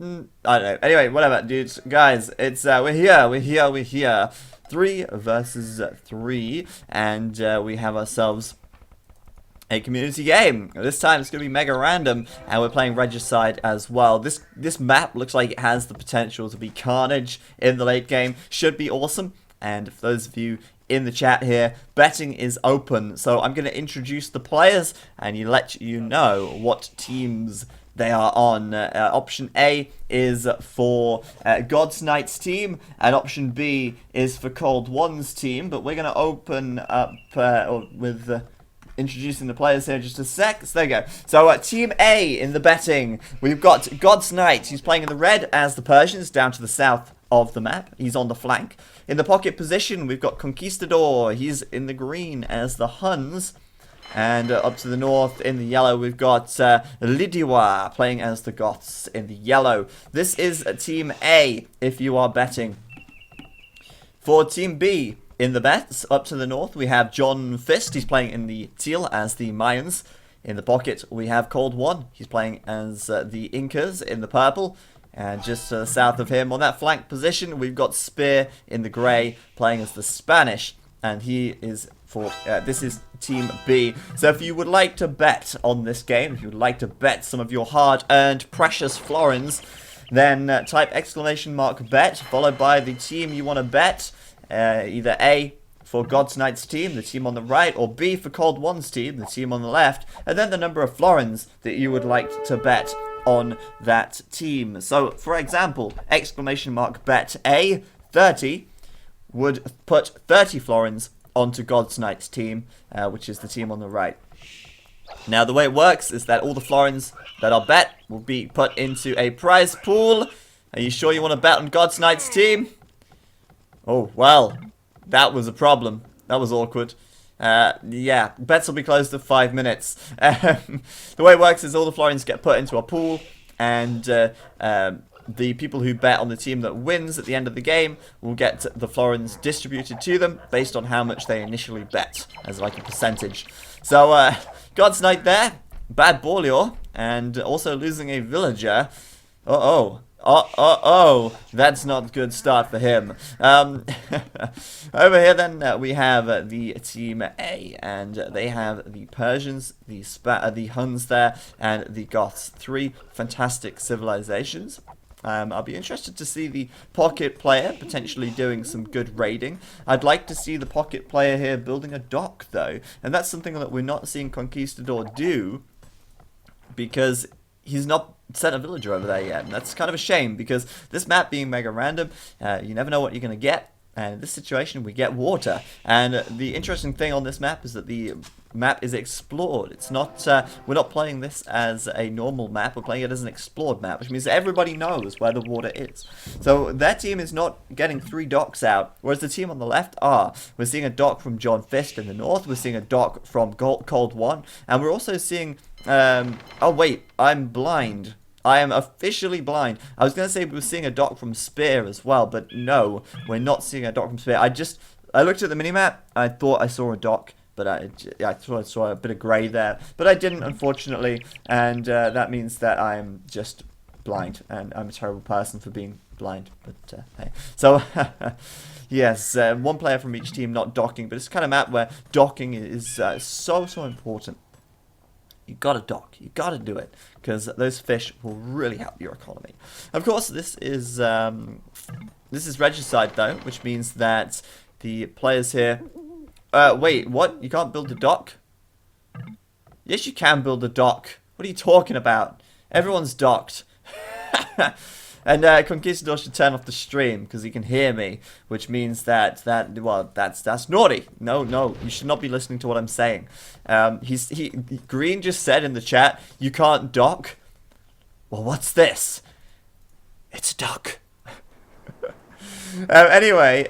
I don't know. Anyway, whatever, dudes. Guys, it's, we're here. 3 versus 3. And, we have ourselves a community game. This time it's going to be mega random, and we're playing Regicide as well. This map looks like it has the potential to be carnage in the late game. Should be awesome. And for those of you in the chat here, betting is open. So I'm going to introduce the players and let you know what teams they are on. Option A is for God's Knight's team, and option B is for Cold One's team. But we're going to open up with introducing the players here in just a sec. So there you go. So Team A in the betting, we've got God's Knight. He's playing in the red as the Persians down to the south of the map. He's on the flank. In the pocket position, we've got Conquistador. He's in the green as the Huns. And up to the north in the yellow, we've got Lidiwa playing as the Goths in the yellow. This is Team A if you are betting. For Team B, in the bets, up to the north, we have John Fist. He's playing in the teal as the Mayans. In the pocket, we have Cold One. He's playing as the Incas in the purple. And just south of him, on that flank position, we've got Spear in the grey, playing as the Spanish. And he is for, this is Team B. So if you would like to bet on this game, if you would like to bet some of your hard-earned precious florins, then type !bet, followed by the team you want to bet. Either A for God's Knight's team, the team on the right, or B for Cold One's team, the team on the left, and then the number of florins that you would like to bet on that team. So, for example, !bet A 30 would put 30 florins onto God's Knight's team, which is the team on the right. Now, the way it works is that all the florins that are bet will be put into a prize pool. Are you sure you want to bet on God's Knight's team? Oh, well, that was a problem. That was awkward. Yeah, bets will be closed in 5 minutes. The way it works is all the florins get put into a pool, and the people who bet on the team that wins at the end of the game will get the florins distributed to them based on how much they initially bet, as like a percentage. So, God's Knight there, bad Borleo, and also losing a villager. Oh, that's not a good start for him. Over here then we have the Team A, and they have the Persians, the Huns there, and the Goths. 3 fantastic civilizations. I'll be interested to see the pocket player potentially doing some good raiding. I'd like to see the pocket player here building a dock though, and that's something that we're not seeing Conquistador do, because he's not sent a villager over there yet, and that's kind of a shame, because this map being mega random, you never know what you're going to get, and in this situation we get water. And the interesting thing on this map is that the map is explored. It's not, we're not playing this as a normal map, we're playing it as an explored map, which means everybody knows where the water is. So their team is not getting 3 docks out, whereas the team on the left are. We're seeing a dock from John Fist in the north, we're seeing a dock from Cold One, and we're also seeing, oh wait, I'm blind. I am officially blind. I was going to say we were seeing a dock from Spear as well, but no, we're not seeing a dock from Spear. I looked at the minimap, I thought I saw a dock, but I thought I saw a bit of grey there, but I didn't, unfortunately, and that means that I am just blind, and I'm a terrible person for being blind, but hey. So, yes, 1 player from each team not docking, but it's kind of map where docking is so important. You gotta dock. You gotta do it, because those fish will really help your economy. Of course, this is Regicide though, which means that the players here. Wait, what? You can't build a dock? Yes, you can build a dock. What are you talking about? Everyone's docked. And Conquistador should turn off the stream because he can hear me, which means that's naughty. No, you should not be listening to what I'm saying. Green just said in the chat, you can't dock. Well, what's this? It's a dock. Anyway,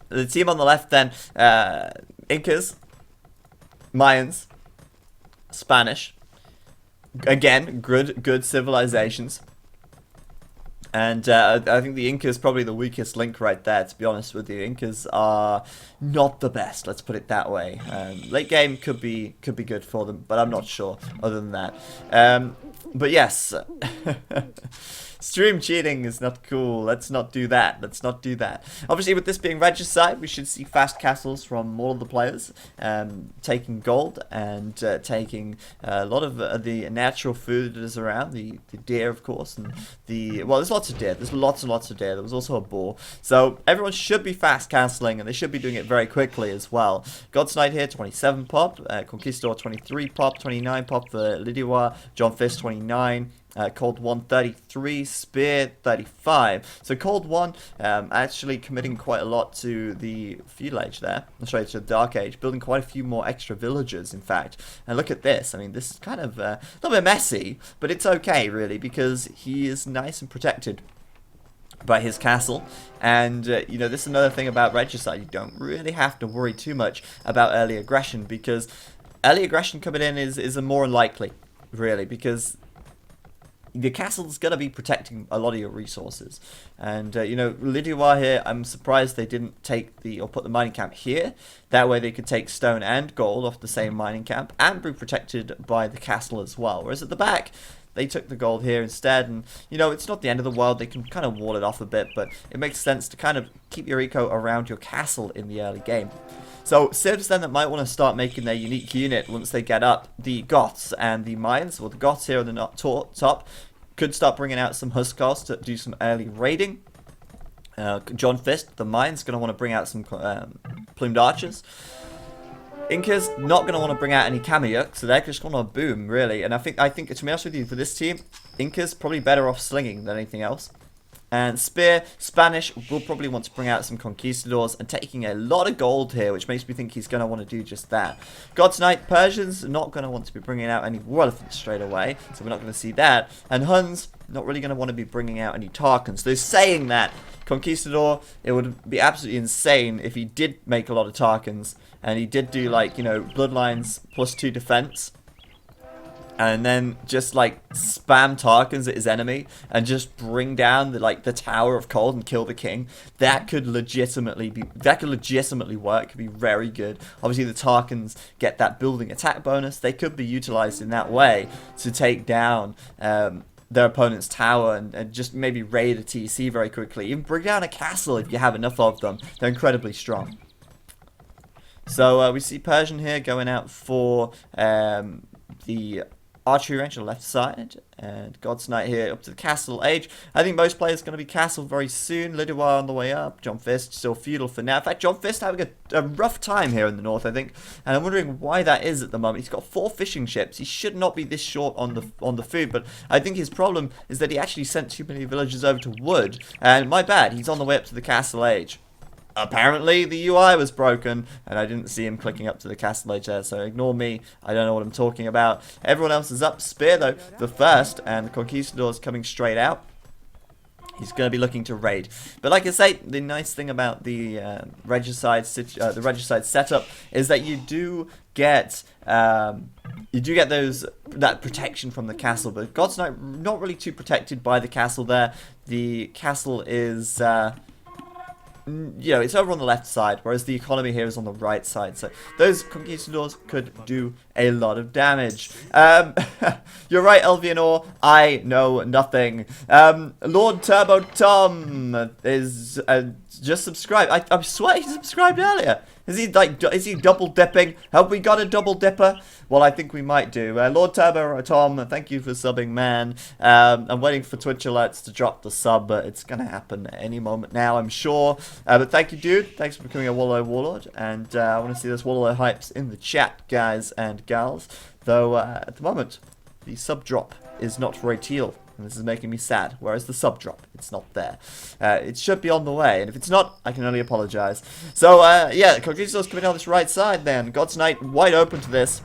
the team on the left then, Incas, Mayans, Spanish. Again, good civilizations. And I think the Incas probably the weakest link right there, to be honest with you. Incas are not the best, let's put it that way. Late game could be good for them, but I'm not sure other than that. But yes, stream cheating is not cool. Let's not do that. Let's not do that. Obviously, with this being Regicide, we should see fast castles from all of the players, taking gold and taking a lot of the natural food that is around, the deer, of course, and well, there's lots of deer. There's lots and lots of deer. There was also a boar. So everyone should be fast castling, and they should be doing it very quickly as well. God's Knight here, 27 pop. Conquistador, 23 pop. 29 pop for Lidiwa. John Fist, 29. Cold 1, 33, Spear 35. So Cold 1 actually committing quite a lot to the Feudal Age there. Sorry, to the Dark Age, building quite a few more extra villages, in fact. And look at this. I mean, this is kind of a little bit messy, but it's okay, really, because he is nice and protected by his castle. And you know, this is another thing about Regicide. You don't really have to worry too much about early aggression, because early aggression coming in is a more unlikely, really, because the castle's going to be protecting a lot of your resources. And, you know, Lidiwa here, I'm surprised they didn't take or put the mining camp here. That way they could take stone and gold off the same mining camp and be protected by the castle as well. Whereas at the back, they took the gold here instead. And, you know, it's not the end of the world. They can kind of wall it off a bit, but it makes sense to kind of keep your eco around your castle in the early game. So, civs then that might want to start making their unique unit once they get up, the Goths and the Mayans, well, the Goths here on the top, could start bringing out some Huskars to do some early raiding. John Fist, the Mayans, going to want to bring out some plumed archers. Inca's not going to want to bring out any Kamiyuk, so they're just going to boom, really. And I think, to be honest with you, for this team, Inca's probably better off slinging than anything else. And Spear, Spanish, will probably want to bring out some Conquistadors and taking a lot of gold here, which makes me think he's going to want to do just that. God's Knight, Persians, not going to want to be bringing out any war elephants straight away, so we're not going to see that. And Huns, not really going to want to be bringing out any Tarkans. They're saying that Conquistador, it would be absolutely insane if he did make a lot of Tarkans, and he did do, like, you know, Bloodlines +2 defense, and then just like spam Tarkans at his enemy and just bring down the Tower of Cold and kill the king. That could legitimately work. Could be very good. Obviously the Tarkans get that building attack bonus. They could be utilized in that way to take down their opponent's tower and just maybe raid a TC very quickly. Even bring down a castle if you have enough of them. They're incredibly strong. So we see Persian here going out for the archery range on the left side, and God's Knight here up to the castle age. I think most players are going to be castle very soon. Lidiwa on the way up. John Fist still feudal for now. In fact, John Fist having a rough time here in the north, I think, and I'm wondering why that is at the moment. He's got 4 fishing ships. He should not be this short on the food, but I think his problem is that he actually sent too many villagers over to wood, and my bad, he's on the way up to the castle age. Apparently the UI was broken and I didn't see him clicking up to the castle age there, so ignore me, I don't know what I'm talking about. Everyone else is up. Spear though, the first, and the Conquistador's coming straight out. He's going to be looking to raid. But like I say, the nice thing about the Regicide setup is that you do get that protection from the castle. But God's not really too protected by the castle there. The castle is you know, it's over on the left side, whereas the economy here is on the right side. So those Conquistadors could do a lot of damage. You're right, Elvianor. I know nothing. Lord Turbo Tom is just subscribed. I swear he subscribed earlier. Is he double dipping? Have we got a double dipper? Well, I think we might do. Lord Turbo Tom, thank you for subbing, man. I'm waiting for Twitch alerts to drop the sub, but it's gonna happen at any moment now, I'm sure. But thank you, dude. Thanks for becoming a Wallow Warlord, and I want to see those Wallow hypes in the chat, guys and gals. Though at the moment, the sub drop is not for a teal. And this is making me sad. Whereas the sub drop, it's not there. It should be on the way, and if it's not, I can only apologize. So yeah, Conquistador's coming down this right side. Then God's Knight wide open to this.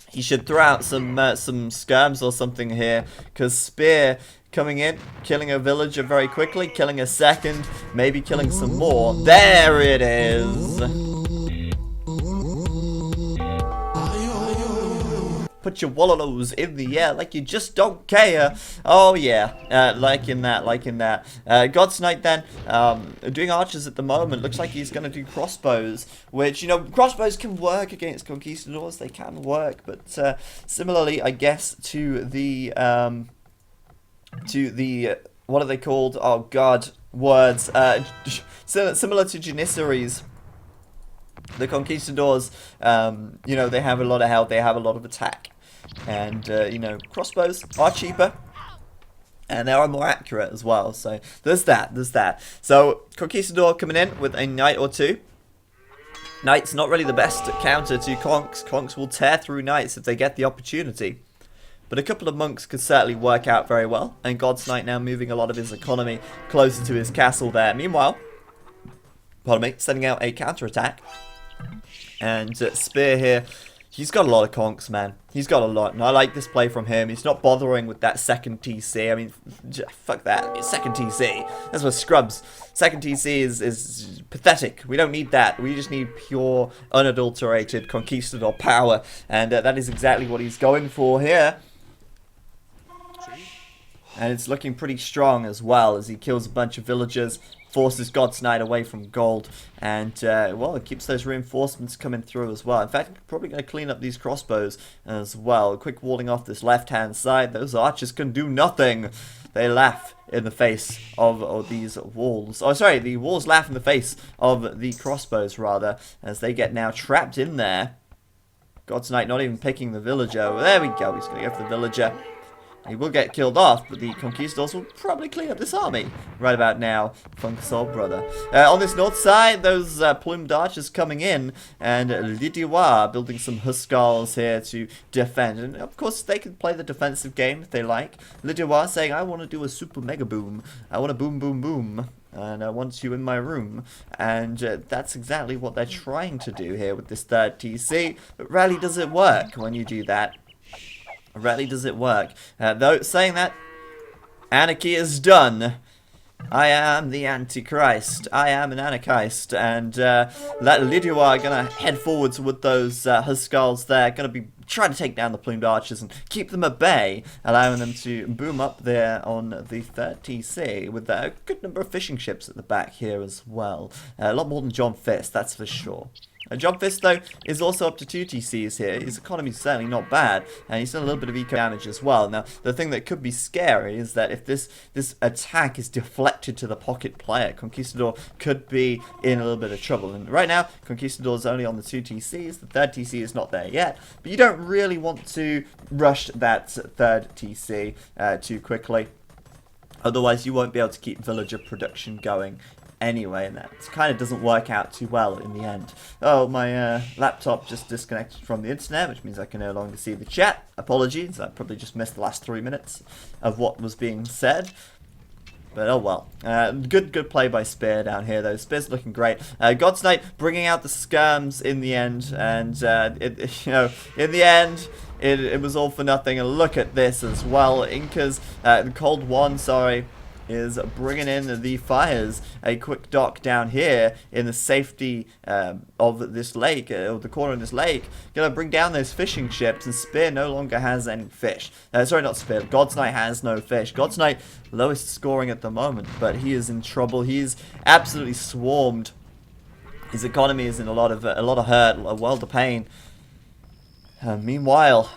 He should throw out some skirms or something here, because Spear coming in, killing a villager very quickly, killing a second, maybe killing some more. There it is. put your wallows in the air like you just don't care. Oh yeah, liking that, liking that. God's Knight then, doing archers at the moment. Looks like he's going to do crossbows, which, you know, crossbows can work against conquistadors. They can work, but similarly, I guess, to the, what are they called? Oh god, words. Similar to Janissaries, the conquistadors, you know, they have a lot of health, they have a lot of attack. And, you know, crossbows are cheaper. And they are more accurate as well. So, there's that, there's that. So, Conquistador coming in with a knight or two. Knight's not really the best counter to Conks. Conks will tear through knights if they get the opportunity. But a couple of monks could certainly work out very well. And God's Knight now moving a lot of his economy closer to his castle there. Meanwhile, pardon me, sending out a counterattack. And Spear here, he's got a lot of conks, man. He's got a lot, and I like this play from him. He's not bothering with that second TC. I mean, fuck that. Second TC. That's what scrubs. Second TC is pathetic. We don't need that. We just need pure, unadulterated conquistador power. And that is exactly what he's going for here. And it's looking pretty strong as well as he kills a bunch of villagers. Forces God's Knight away from gold, and well, it keeps those reinforcements coming through as well. In fact, probably going to clean up these crossbows as well. Quick walling off this left-hand side. Those archers can do nothing. They laugh in the face of these walls. Oh, sorry, the walls laugh in the face of the crossbows, rather, as they get now trapped in there. God's Knight not even picking the villager. There we go. He's going to go for the villager. He will get killed off, but the conquistadors will probably clean up this army right about now. Funk's old brother. On this north side, those plumed archers coming in, and Lidiwa building some Huskars here to defend. And of course, they can play the defensive game if they like. Lidiwa saying, I want to do a super mega boom. I want to boom, boom, boom. And I want you in my room. And that's exactly what they're trying to do here with this third TC. But rarely does it work when you do that. Rarely does it work. Though, saying that, anarchy is done. I am the Antichrist. I am an Anarchist. And that Lidua are going to head forwards with those Huskars there. Going to be trying to take down the plumed archers and keep them at bay. Allowing them to boom up there on the third TC. With a good number of fishing ships at the back here as well. A lot more than John Fist, that's for sure. John Fist, though, is also up to 2 TCs here. His economy's certainly not bad, and he's done a little bit of eco damage as well. Now, the thing that could be scary is that if this attack is deflected to the pocket player, Conquistador could be in a little bit of trouble. And right now, Conquistador's only on the 2 TCs. The third TC is not there yet, but you don't really want to rush that third TC too quickly. Otherwise, you won't be able to keep villager production going anyway, and that kind of doesn't work out too well in the end. Oh, my laptop just disconnected from the internet, which means I can no longer see the chat. Apologies, I probably just missed the last 3 minutes of what was being said. But oh well. Good play by Spear down here, though. Spear's looking great. God's Knight bringing out the skirms in the end, and you know, in the end, it was all for nothing. And look at this as well. Inca's the Cold One, sorry, is bringing in the fires. A quick dock down here in the safety of this lake, or the corner of this lake. Gonna bring down those fishing ships, and Spear no longer has any fish. Sorry, not Spear. God's Knight has no fish. God's Knight lowest scoring at the moment, but he is in trouble. He's absolutely swarmed. His economy is in a lot of hurt, a world of pain. Meanwhile,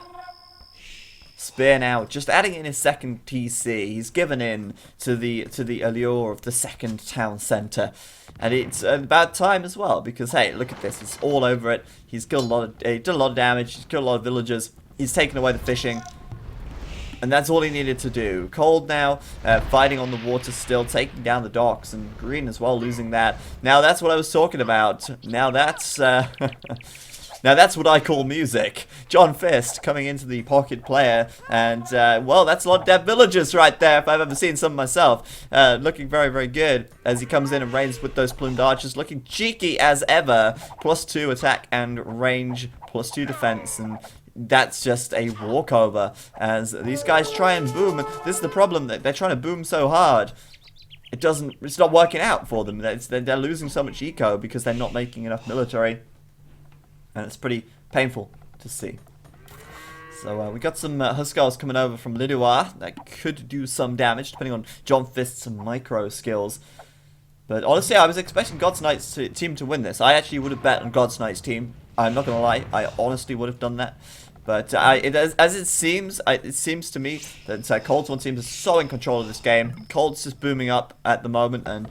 Spear now just adding in his second TC. He's given in to the allure of the second town centre, and it's about time as well, because hey, look at this, it's all over it. He's killed he did a lot of damage. He's killed a lot of villagers. He's taken away the fishing, and that's all he needed to do. Cold now fighting on the water still, taking down the docks, and Green as well losing that. Now that's what I was talking about. Now that's now that's what I call music. John Fist coming into the pocket player, and well, that's a lot of dead villagers right there, if I've ever seen some myself. Looking very, very good as he comes in and rains with those plumed archers, looking cheeky as ever. +2 attack and range, +2 defense, and that's just a walkover as these guys try and boom. And this is the problem, that they're trying to boom so hard. It's not working out for them. They're losing so much eco because they're not making enough military. And it's pretty painful to see. So we got some Huskars coming over from Lidoir that could do some damage, depending on John Fist's micro skills. But honestly, I was expecting God's Knight's team to win this. I actually would have bet on God's Knight's team. I'm not going to lie, I honestly would have done that. But it seems to me that Cold's one team is so in control of this game. Cold's just booming up at the moment, and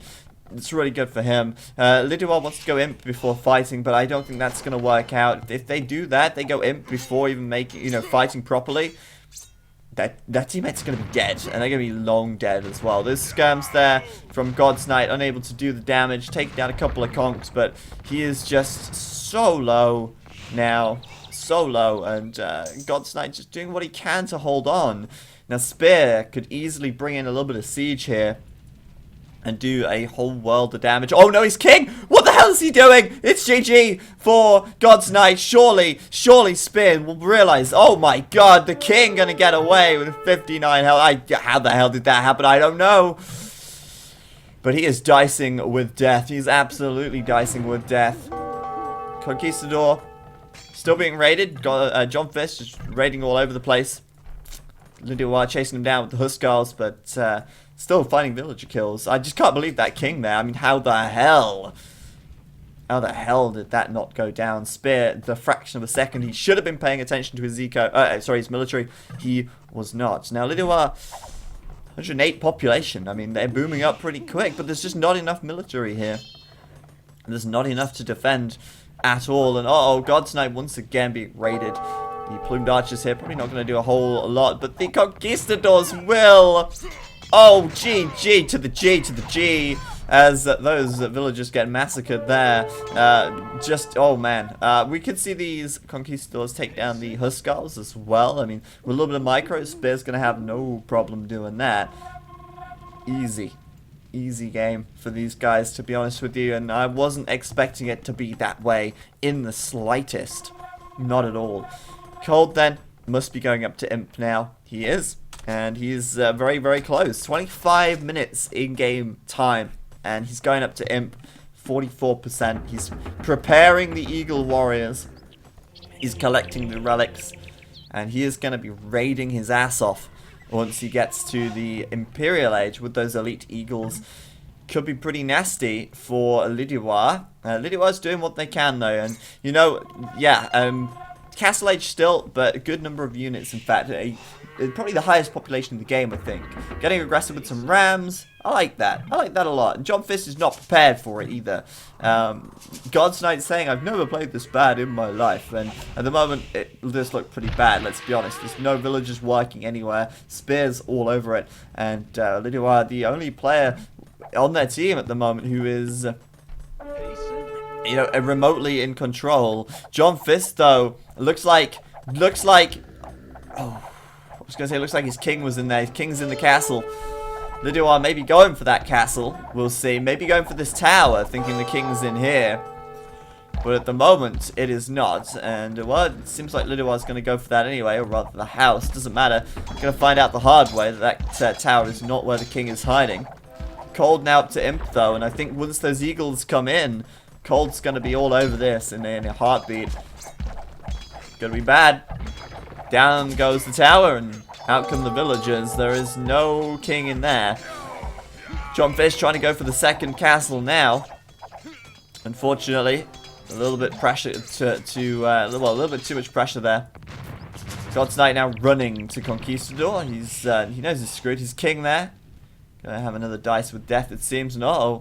it's really good for him. Lidoir wants to go imp before fighting, but I don't think that's going to work out. If they do that, they go imp before even making, fighting properly. That teammate's going to be dead, and they're going to be long dead as well. There's Skirms there from God's Knight, unable to do the damage, taking down a couple of conks, but he is just so low now. So low, and God's Knight just doing what he can to hold on. Now Spear could easily bring in a little bit of siege here and do a whole world of damage. Oh no, he's king! What the hell is he doing? It's GG for God's Knight. Surely Spear will realize, oh my god, the king gonna get away with 59 health. How the hell did that happen? I don't know. But he is dicing with death. He's absolutely dicing with death. Conquistador still being raided. Got John Fist just raiding all over the place. Lidoir chasing him down with the Huskars, but still finding villager kills. I just can't believe that king there. I mean, how the hell did that not go down? Spear, the fraction of a second. He should have been paying attention to his his military. He was not. Now, Lidoir, 108 population. I mean, they're booming up pretty quick, but there's just not enough military here. There's not enough to defend at all. And uh-oh, God's Knight once again being raided. The plumed archers here probably not going to do a whole lot, but the conquistadors will. Oh, GG to the G to the G, as those villagers get massacred there. Oh man. We could see these conquistadors take down the Huskars as well. I mean, with a little bit of micro, Spear's going to have no problem doing that. Easy game for these guys, to be honest with you, and I wasn't expecting it to be that way in the slightest. Not at all. Cold then must be going up to imp now. He is. And he's very, very close. 25 minutes in-game time. And he's going up to imp. 44%. He's preparing the Eagle Warriors. He's collecting the relics. And he is going to be raiding his ass off once he gets to the Imperial Age with those elite Eagles. Could be pretty nasty for Lidoir. Lidoir's doing what they can, though. And, Castle Age still, but a good number of units, in fact. Probably the highest population in the game, I think. Getting aggressive with some rams. I like that. I like that a lot. And John Fist is not prepared for it either. God's Knight saying, I've never played this bad in my life. And at the moment, it does look pretty bad, let's be honest. There's no villagers working anywhere. Spears all over it. And Lidoir, the only player on their team at the moment who is remotely in control. John Fist, though, looks like I was going to say, it looks like his king was in there. His king's in the castle. Lidoir maybe going for that castle. We'll see. Maybe going for this tower, thinking the king's in here. But at the moment, it is not. And, well, it seems like Lidoir's going to go for that anyway, or rather the house. Doesn't matter. Going to find out the hard way that tower is not where the king is hiding. Cold now up to imp, though. And I think once those eagles come in, Cold's going to be all over this in a heartbeat. Going to be bad. Down goes the tower, and out come the villagers. There is no king in there. John Fish trying to go for the second castle now. Unfortunately, a little bit pressure a little bit too much pressure there. God's Knight now running to Conquistador. He knows he's screwed. His king there. Gonna have another dice with death, it seems. And the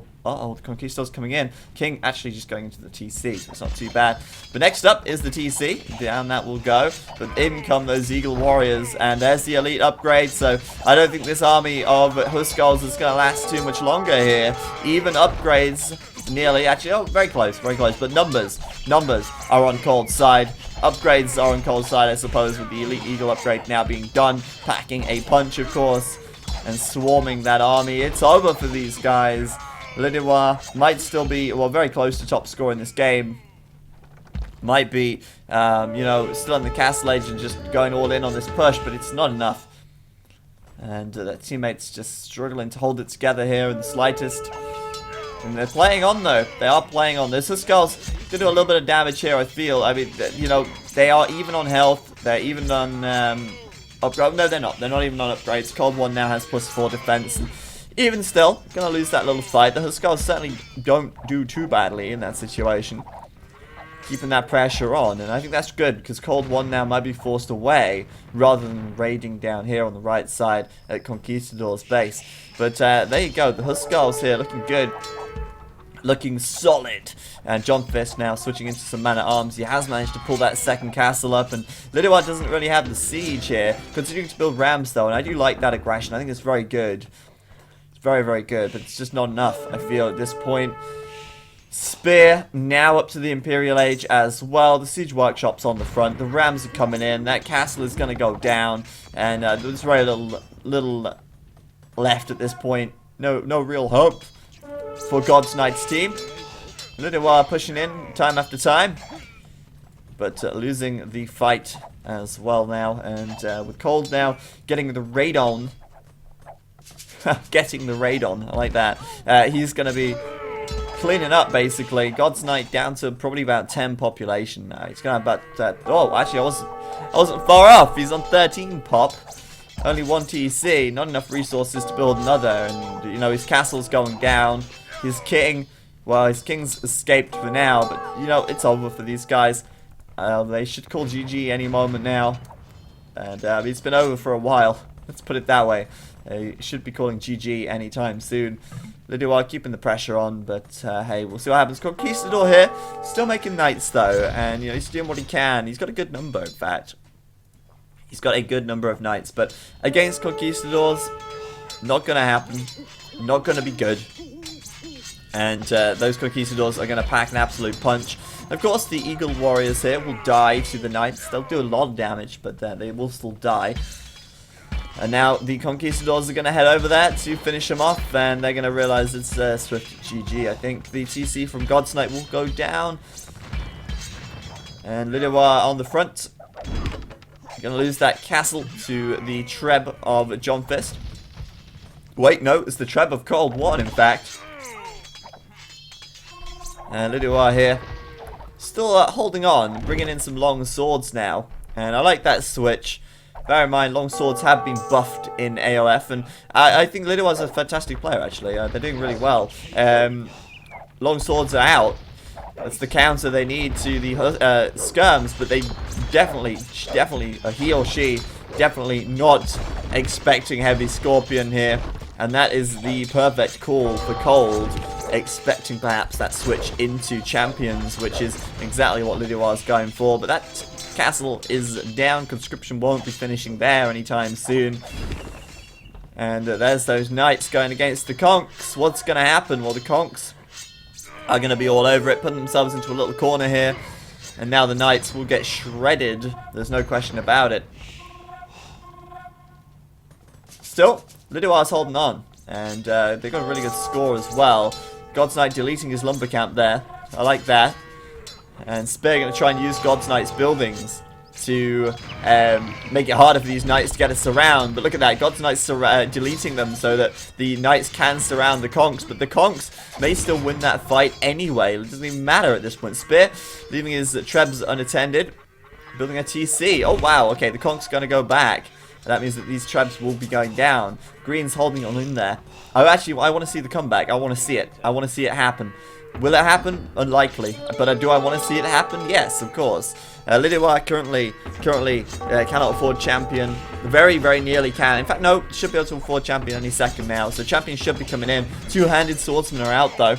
Conquistador's coming in. King actually just going into the TC, so it's not too bad. But next up is the TC. Down that will go. But in come those Eagle Warriors. And there's the elite upgrade. So I don't think this army of Huskars is going to last too much longer here. Even upgrades nearly. Actually, very close, very close. But numbers are on Cold's side. Upgrades are on Cold's side, I suppose, with the elite Eagle upgrade now being done. Packing a punch, of course. And swarming that army. It's over for these guys. Lidoir might still be, very close to top score in this game. Might be, still in the Castle Age and just going all in on this push, but it's not enough. And their teammates just struggling to hold it together here in the slightest. And they're playing on, though. They are playing on. This Huskars going to do a little bit of damage here, I feel. I mean, they are even on health. They're even on upgrade. No, they're not. They're not even on upgrades. Cold One now has +4 defense. And even still, gonna lose that little fight. The Huskars certainly don't do too badly in that situation. Keeping that pressure on, and I think that's good because Cold One now might be forced away rather than raiding down here on the right side at Conquistador's base. But there you go, the Huskars here looking good, looking solid. And John Fist now switching into some man-at-arms. He has managed to pull that second castle up, and Lidwar doesn't really have the siege here, continuing to build rams though, and I do like that aggression. I think it's very good. It's very, very good, but it's just not enough, I feel, at this point. Spear now up to the Imperial Age as well. The siege workshop's on the front. The rams are coming in. That castle is going to go down, and there's very little left at this point. No real hope for God's Knight's team. Lidwar pushing in time after time, but losing the fight as well now. And with Cold now getting the raid on, getting the raid on. I like that. He's going to be cleaning up, basically. God's Knight down to probably about 10 population now. He's going to have about... oh, actually, I wasn't far off. He's on 13 pop. Only 1 TC. Not enough resources to build another. And, you know, his castle's going down. His king... well, his king's escaped for now. But, you know, it's over for these guys. They should call GG any moment now. And it's been over for a while. Let's put it that way. They should be calling GG anytime soon. Lidwar keeping the pressure on, but hey, we'll see what happens. Conquistador here, still making knights though, and you know he's doing what he can. He's got a good number, in fact. He's got a good number of knights, but against Conquistadors, not gonna happen. Not gonna be good. And those Conquistadors are gonna pack an absolute punch. Of course, the Eagle Warriors here will die to the knights. They'll do a lot of damage, but they will still die. And now the Conquistadors are going to head over there to finish them off, and they're going to realize it's swift GG. I think the TC from God's Knight will go down. And Lidwar on the front. Going to lose that castle to the Treb of John Fist. Wait, no, it's the Treb of Cold One, in fact. And Lidwar here. Still holding on, bringing in some long swords now. And I like that switch. Bear in mind, long swords have been buffed in AOF, and I think Lidwar's a fantastic player, actually. They're doing really well. Long swords are out. That's the counter they need to the skirms, but they definitely, he or she, definitely not expecting heavy scorpion here. And that is the perfect call for Cold, expecting perhaps that switch into champions, which is exactly what Lidwar's going for. But that castle is down. Conscription won't be finishing there anytime soon. And there's those knights going against the conks. What's going to happen? Well, the conks are going to be all over it, putting themselves into a little corner here. And now the knights will get shredded. There's no question about it. Still, Lidwar's holding on. And they got a really good score as well. God's Knight deleting his lumber camp there. I like that. And Spear going to try and use God's Knight's buildings to make it harder for these knights to get a surround. But look at that, God's Knight's deleting them so that the knights can surround the conks. But the conks may still win that fight anyway. It doesn't even matter at this point. Spear leaving his Trebs unattended, building a TC. Oh wow, okay, the conks going to go back. That means that these Trebs will be going down. Green's holding on in there. I want to see the comeback. I want to see it. I want to see it happen. Will it happen? Unlikely. But do I want to see it happen? Yes, of course. Lidwar currently cannot afford champion. Very, very nearly can. In fact, no, should be able to afford champion any second now. So champion should be coming in. Two-handed swordsmen are out though.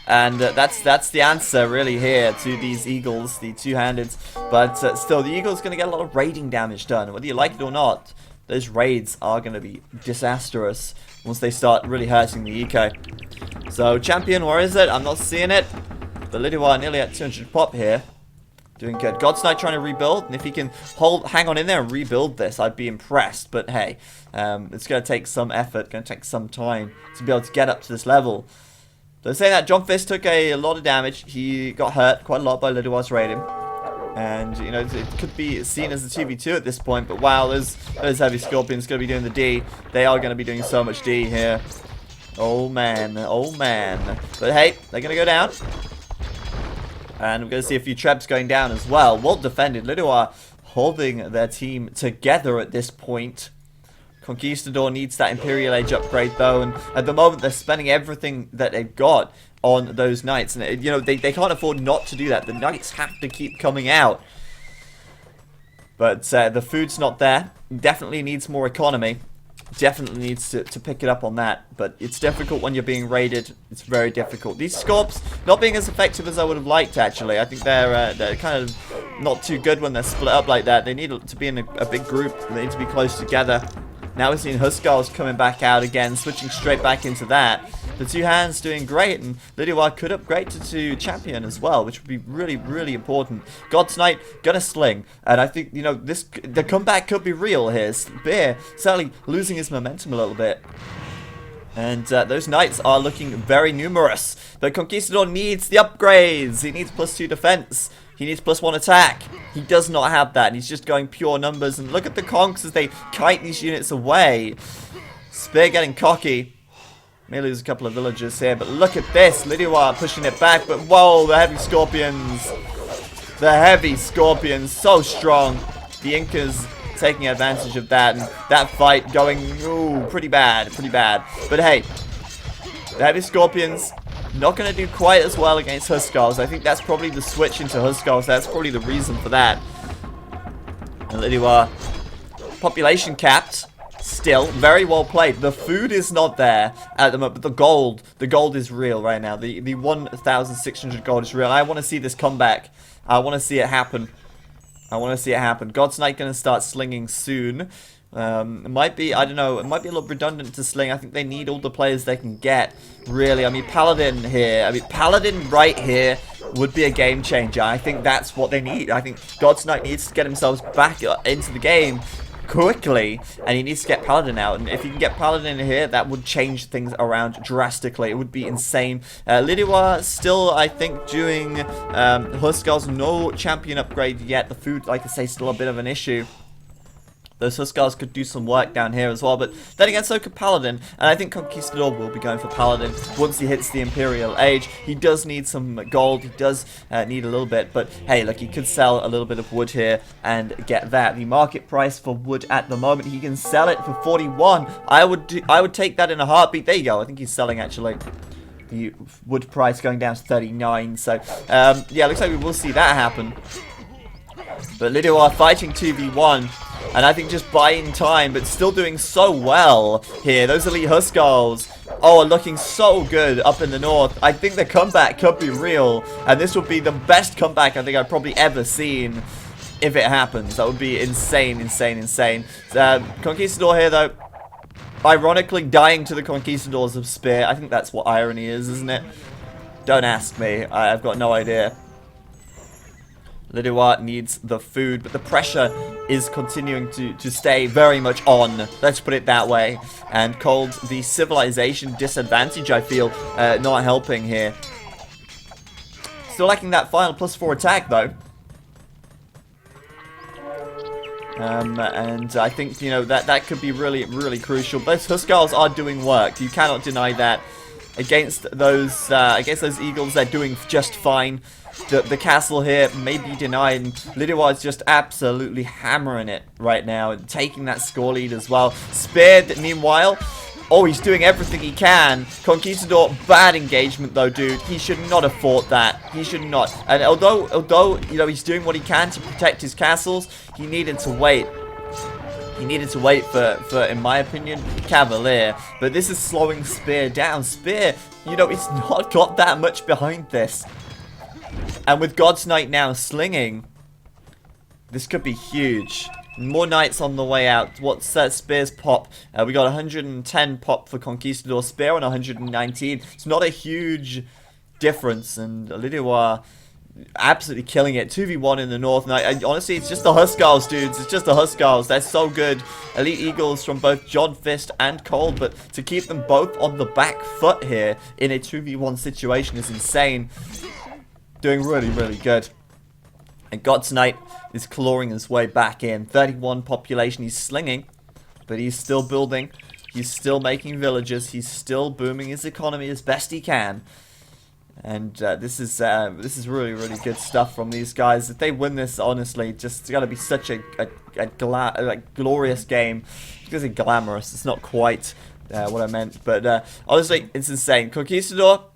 And that's the answer really here to these eagles, the two-handeds. But still, the eagle's going to get a lot of raiding damage done. Whether you like it or not, those raids are going to be disastrous once they start really hurting the eco. So, champion, where is it? I'm not seeing it. But Lidwar nearly at 200 pop here. Doing good. God's Knight trying to rebuild. And if he can hang on in there and rebuild this, I'd be impressed. But hey, it's going to take some effort, going to take some time to be able to get up to this level. So saying that, John Fist took a lot of damage. He got hurt quite a lot by Lidwar's raiding. And, you know, it could be seen as a 2v2 at this point. But wow, those heavy scorpions going to be doing the D. They are going to be doing so much D here. Oh man, oh man. But hey, they're going to go down. And we're going to see a few trebs going down as well. Well defended. Lidua holding their team together at this point. Conquistador needs that Imperial Age upgrade though, and at the moment they're spending everything that they've got on those knights, and you know they can't afford not to do that. The knights have to keep coming out, but the food's not there. Definitely needs more economy. Definitely needs to pick it up on that, but it's difficult when you're being raided. It's very difficult. These Scorps not being as effective as I would have liked, actually. I think they're kind of not too good when they're split up like that. They need to be in a big group. They need to be close together. Now we're seeing Huskars coming back out again, switching straight back into that. The two hands doing great, and Lidua could upgrade to champion as well, which would be really, really important. God's Knight gonna sling, and I think, you know, the comeback could be real here. Spear certainly losing his momentum a little bit. And those knights are looking very numerous. But Conquistador needs the upgrades. He needs +2 defense. He needs +1 attack. He does not have that. And he's just going pure numbers. And look at the conks as they kite these units away. Spear getting cocky. May lose a couple of villagers here. But look at this. Lidua pushing it back. But whoa, the heavy scorpions. The heavy scorpions. So strong. The Incas taking advantage of that, and that fight going, ooh, pretty bad. But hey, the heavy scorpions not going to do quite as well against Huskars. I think that's probably the switch into Huskars. That's probably the reason for that. And Lidua, population capped, still very well played. The food is not there at the moment, but the gold is real right now. The 1,600 gold is real. I want to see this comeback. I want to see it happen. God's Knight going to start slinging soon. It might be, I don't know, it might be a little redundant to sling. I think they need all the players they can get, really. I mean, Paladin right here would be a game changer. I think that's what they need. I think God's Knight needs to get himself back into the game quickly, and he needs to get Paladin out. And if you can get Paladin in here, that would change things around drastically. It would be insane. Lidua still, I think, doing Huskars. No champion upgrade yet. The food, like I say, still a bit of an issue. Those Huskars could do some work down here as well, but then again, so could Paladin, and I think Conquistador will be going for Paladin once he hits the Imperial Age. He does need some gold, he does need a little bit, but hey, look, he could sell a little bit of wood here and get that. The market price for wood at the moment, he can sell it for 41. I would take that in a heartbeat. There you go, I think he's selling actually. The wood price going down to 39, so yeah, looks like we will see that happen. But Lidua fighting 2v1. And I think just buying time, but still doing so well here. Those elite Huskars, are looking so good up in the north. I think the comeback could be real. And this would be the best comeback I think I've probably ever seen if it happens. That would be insane. Conquistador here, though, ironically dying to the Conquistadors of Spear. I think that's what irony is, isn't it? Don't ask me. I've got no idea. Lidua needs the food, but the pressure is continuing to stay very much on. Let's put it that way. And Cold, the civilization disadvantage, I feel, not helping here. Still lacking that final +4 attack, though. And I think, you know, that could be really, really crucial. Those Huskars are doing work. You cannot deny that. Against those Eagles, they're doing just fine. The castle here may be denied, and Lidua is just absolutely hammering it right now, and taking that score lead as well. Spared, meanwhile, he's doing everything he can. Conquistador, bad engagement though, dude. He should not have fought that. He should not. And although you know, he's doing what he can to protect his castles, he needed to wait. He needed to wait for, in my opinion, Cavalier. But this is slowing Spear down. Spear, you know, it's not got that much behind this. And with God's Knight now slinging, this could be huge. More knights on the way out. What's Spear's pop? We got 110 pop for Conquistador. Spear on 119. It's not a huge difference. And Lidua absolutely killing it. 2v1 in the north. And honestly, it's just the Huskars, dudes. It's just the Huskars. They're so good. Elite Eagles from both John Fist and Cold. But to keep them both on the back foot here in a 2v1 situation is insane. Doing really, really good. And God's Knight is clawing his way back in. 31 population. He's slinging, but he's still building. He's still making villages. He's still booming his economy as best he can. And this is really, really good stuff from these guys. If they win this, honestly, just it's gonna be such a glorious game. Because it's glamorous, it's not quite what I meant, but honestly, it's insane. Conquistador,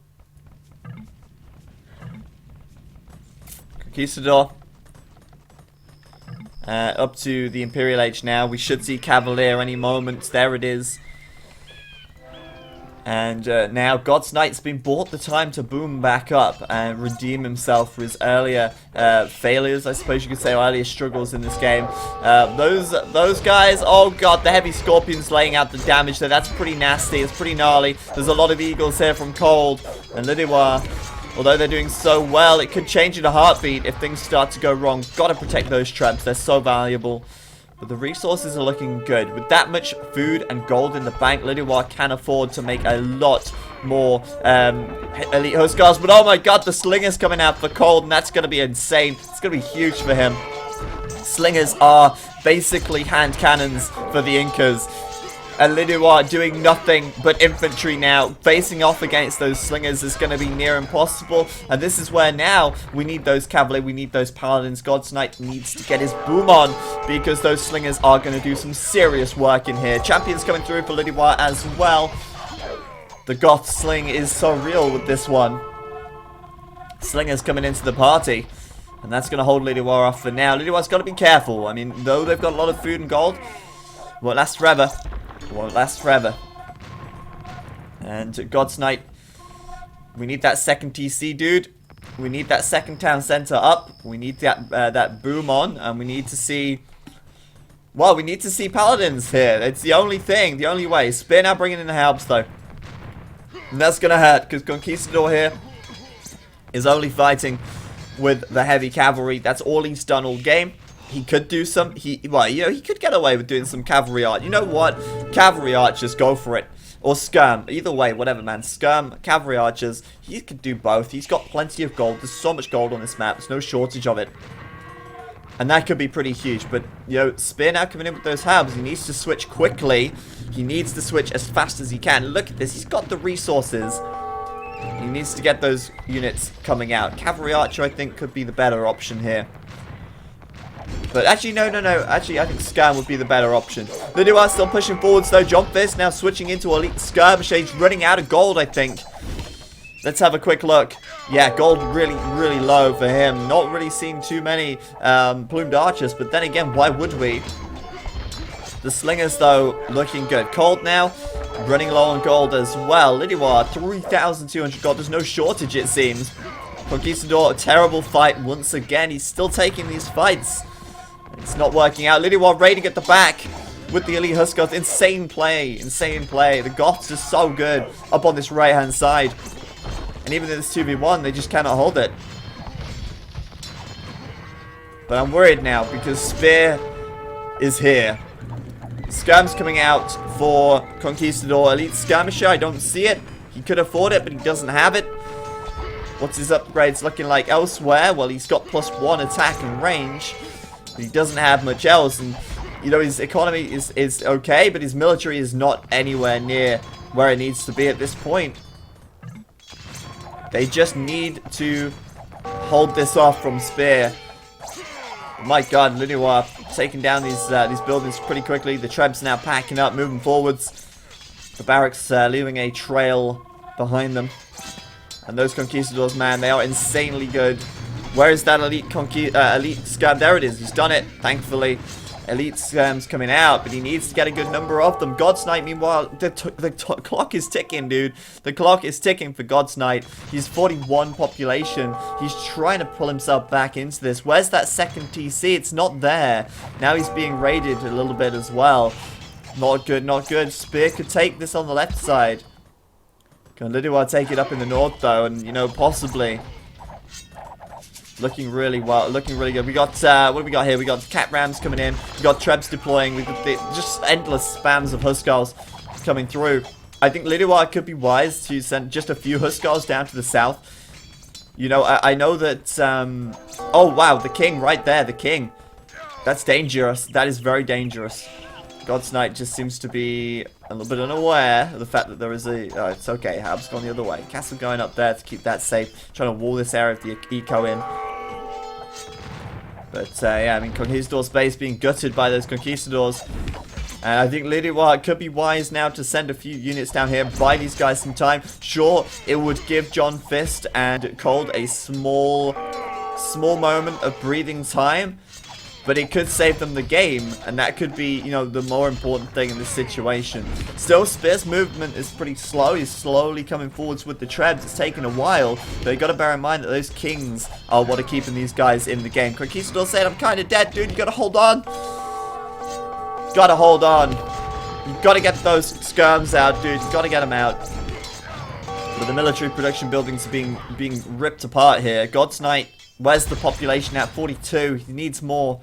up to the Imperial Age now. We should see Cavalier any moment. There it is. And now God's Knight's been bought the time to boom back up and redeem himself for his earlier failures, I suppose you could say, or earlier struggles in this game. Those guys, oh god, the heavy scorpions laying out the damage there. That's pretty nasty. It's pretty gnarly. There's a lot of eagles here from Cold and Lidiwa. Although they're doing so well, it could change in a heartbeat if things start to go wrong. Gotta protect those trebs. They're so valuable. But the resources are looking good. With that much food and gold in the bank, Lidiwa can afford to make a lot more elite Huskars. But oh my god, the Slinger's coming out for Cold, and that's going to be insane. It's going to be huge for him. Slingers are basically hand cannons for the Incas. And Lidiwa doing nothing but infantry now. Facing off against those slingers is going to be near impossible. And this is where now we need those cavalry, we need those paladins. God's Knight needs to get his boom on because those slingers are going to do some serious work in here. Champions coming through for Lidiwa as well. The Goth Sling is so real with this one. Slingers coming into the party. And that's going to hold Lidiwa off for now. Lidiwa's got to be careful. I mean, though they've got a lot of food and gold, won't last forever. Won't last forever. And God's Knight, we need that second TC, dude. We need that second town center up. We need that boom on, and we need to see. Well, we need to see paladins here. It's the only thing, the only way. Spear now bringing in the helps though, and that's gonna hurt because Conquistador here is only fighting with the heavy cavalry. That's all he's done all game. He could do some, well, you know, he could get away with doing some cavalry art. You know what? Cavalry archers, go for it. Or skirm. Either way, whatever, man. Skirm, cavalry archers, he could do both. He's got plenty of gold. There's so much gold on this map. There's no shortage of it. And that could be pretty huge. But, you know, Spear now coming in with those herbs. He needs to switch quickly. He needs to switch as fast as he can. Look at this. He's got the resources. He needs to get those units coming out. Cavalry archer, I think, could be the better option here. But actually, no. Actually, I think Skirm would be the better option. Lidiwa still pushing forwards, though. Jump Fist now switching into Elite Skirmisher. He's running out of gold, I think. Let's have a quick look. Yeah, gold really, really low for him. Not really seeing too many plumed archers. But then again, why would we? The Slingers, though, looking good. Cold now, running low on gold as well. Lidiwa, 3,200 gold. There's no shortage, it seems. Conquistador, a terrible fight once again. He's still taking these fights. It's not working out. Lidiwa raiding at the back with the Elite Huskars. Insane play. Insane play. The Goths are so good up on this right-hand side. And even in this 2v1, they just cannot hold it. But I'm worried now because Spear is here. Skirm's coming out for Conquistador. Elite Skirmisher, I don't see it. He could afford it, but he doesn't have it. What's his upgrades looking like elsewhere? Well, he's got +1 attack and range. But he doesn't have much else. And, you know, his economy is okay, but his military is not anywhere near where it needs to be at this point. They just need to hold this off from Spear. My god, Lidiwa taking down these buildings pretty quickly. The Trebs now packing up, moving forwards. The barracks leaving a trail behind them. And those Conquistadors, man, they are insanely good. Where is that Elite Skirm? There it is. He's done it, thankfully. Elite Skirm's coming out, but he needs to get a good number of them. God's Knight, meanwhile, the clock is ticking, dude. The clock is ticking for God's Knight. He's 41 population. He's trying to pull himself back into this. Where's that second TC? It's not there. Now he's being raided a little bit as well. Not good, not good. Spear could take this on the left side. Can Lidiwa take it up in the north, though, and, you know, possibly. Looking really well, looking really good. We got, what do we got here? We got Cat Rams coming in. We got Trebs deploying. We got just endless spams of Huskars coming through. I think Lidiwa could be wise to send just a few Huskars down to the south. You know, I know that, oh wow, the king right there, the king. That's dangerous. That is very dangerous. God's Knight just seems to be a little bit unaware of the fact that there is a... Oh, it's okay. Hab's gone the other way. Castle going up there to keep that safe. Trying to wall this area of the eco in. But, yeah, I mean, Conquistador's base being gutted by those Conquistadors. And I think Lidiwa could be wise now to send a few units down here, buy these guys some time. Sure, it would give John Fist and Cold a small moment of breathing time. But it could save them the game, and that could be, you know, the more important thing in this situation. Still, Spear's movement is pretty slow. He's slowly coming forwards with the Trebs. It's taken a while, but you got to bear in mind that those Kings are what are keeping these guys in the game. Conquistador said, I'm kind of dead, dude. You got to hold on. Got to hold on. You got to get those skirms out, dude. You got to get them out. But the military production buildings are being ripped apart here. God's Knight, where's the population at? 42. He needs more.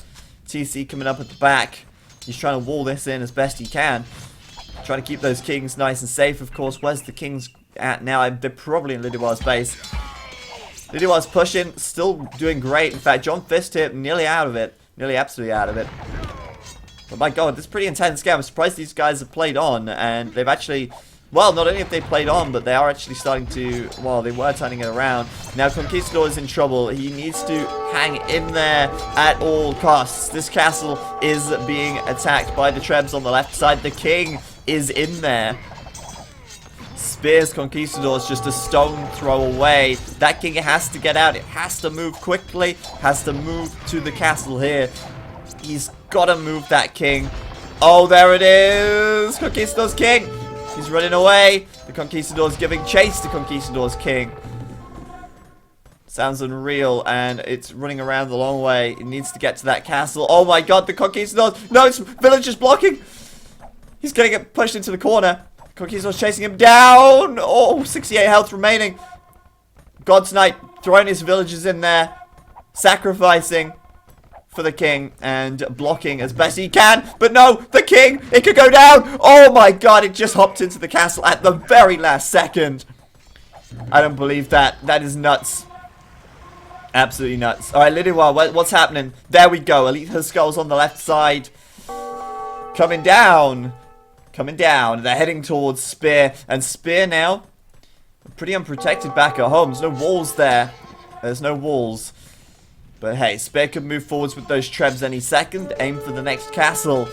TC coming up at the back. He's trying to wall this in as best he can. Trying to keep those Kings nice and safe, of course. Where's the Kings at now? They're probably in Lidiwa's base. Lidiwa's pushing, still doing great. In fact, John Fist here, nearly out of it. Nearly absolutely out of it. But my god, this is a pretty intense game. I'm surprised these guys have played on, and they've actually... Well, not only have they played on, but they are actually starting to... Well, they were turning it around. Now, Conquistador is in trouble. He needs to hang in there at all costs. This castle is being attacked by the Trebs on the left side. The King is in there. Spears Conquistador is just a stone throw away. That King has to get out. It has to move quickly. Has to move to the castle here. He's got to move that King. Oh, there it is. Conquistador's King. He's running away. The Conquistador's giving chase to Conquistador's King. Sounds unreal, and it's running around the long way. It needs to get to that castle. Oh my god, the Conquistadors. No, it's villagers blocking. He's going to get pushed into the corner. Conquistador's chasing him down. Oh, 68 health remaining. God's Knight throwing his villagers in there. Sacrificing for the King and blocking as best he can. But no, the King, it could go down. Oh my god, it just hopped into the castle at the very last second. I don't believe that. That is nuts. Absolutely nuts. Alright, Lidiwa, what's happening? There we go. Elite Huskars on the left side. Coming down. Coming down. They're heading towards Spear. And Spear now, pretty unprotected back at home. There's no walls there. There's no walls. But hey, Spear could move forwards with those Trebs any second. Aim for the next castle.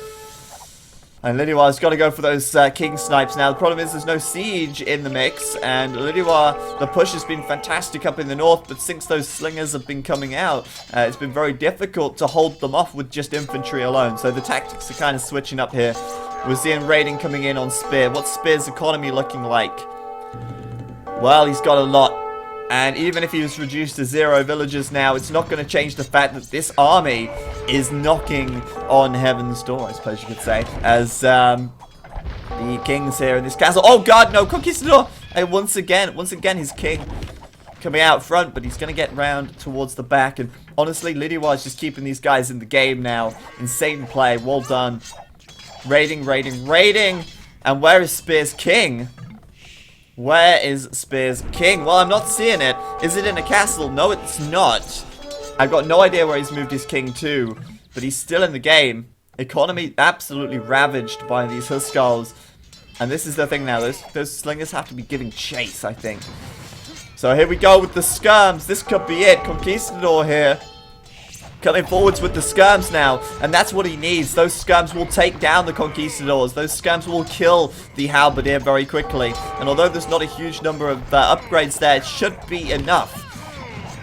And Lidiwa's got to go for those King Snipes now. The problem is there's no siege in the mix. And Lidiwa, the push has been fantastic up in the north. But since those Slingers have been coming out, it's been very difficult to hold them off with just infantry alone. So the tactics are kind of switching up here. We're seeing raiding coming in on Spear. What's Spear's economy looking like? Well, he's got a lot. And even if he was reduced to 0 villagers now, it's not going to change the fact that this army is knocking on heaven's door, I suppose you could say. As the King's here in this castle. Oh god, no, Conquistador! And once again, his King coming out front, but he's going to get round towards the back. And honestly, Lidiwa is just keeping these guys in the game now. Insane play, well done. Raiding, raiding, raiding! And where is Spear's King? Where is Spear's King? Well, I'm not seeing it. Is it in a castle? No, it's not. I've got no idea where he's moved his King to, but he's still in the game. Economy absolutely ravaged by these Huskars. And this is the thing now. Those Slingers have to be giving chase, I think. So here we go with the skirms. This could be it. Conquistador here. Coming forwards with the skirms now, and that's what he needs. Those skirms will take down the Conquistadors. Those skirms will kill the Halberdier very quickly. And although there's not a huge number of upgrades there, it should be enough.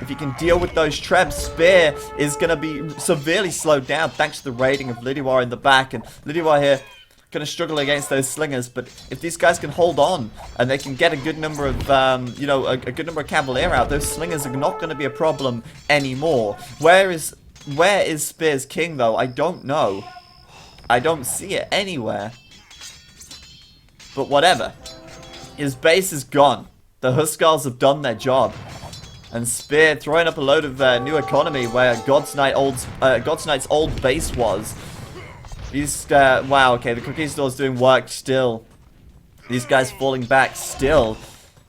If you can deal with those Trebs, Spear is going to be severely slowed down thanks to the raiding of Lidiwa in the back. And Lidiwa here going to struggle against those Slingers, but if these guys can hold on and they can get a good number of, a good number of Cavalier out, those Slingers are not going to be a problem anymore. Where is Spear's King, though? I don't know. I don't see it anywhere. But whatever. His base is gone. The Huskars have done their job. And Spear throwing up a load of new economy where God's Knight's old base was. These, wow, okay, the Conquistador's doing work still. These guys falling back still.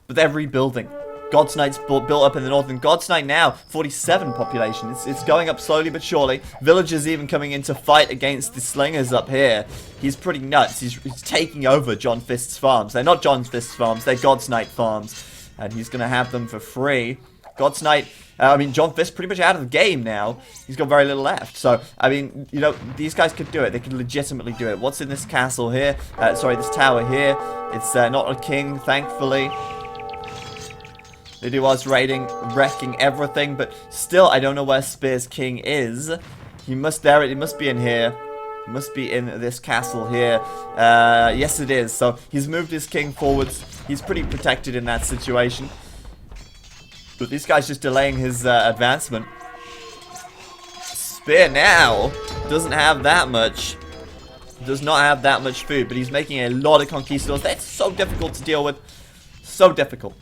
But they're rebuilding. God's Knight's built up in the north, and God's Knight now, 47 population. It's going up slowly but surely. Villagers even coming in to fight against the slingers up here. He's pretty nuts. He's taking over John Fist's farms. They're not John Fist's farms, they're God's Knight farms. And he's going to have them for free. God's Knight, John Fist pretty much out of the game now. He's got very little left. So, these guys could do it. They could legitimately do it. What's in this castle here? This tower here. It's not a king, thankfully. Lidio's raiding, wrecking everything, but still, I don't know where Spear's king is. He must be in here. He must be in this castle here. Yes, it is. So he's moved his king forwards. He's pretty protected in that situation. But this guy's just delaying his advancement. Spear now doesn't have that much. Does not have that much food, but he's making a lot of conquistadors. That's so difficult to deal with. So difficult.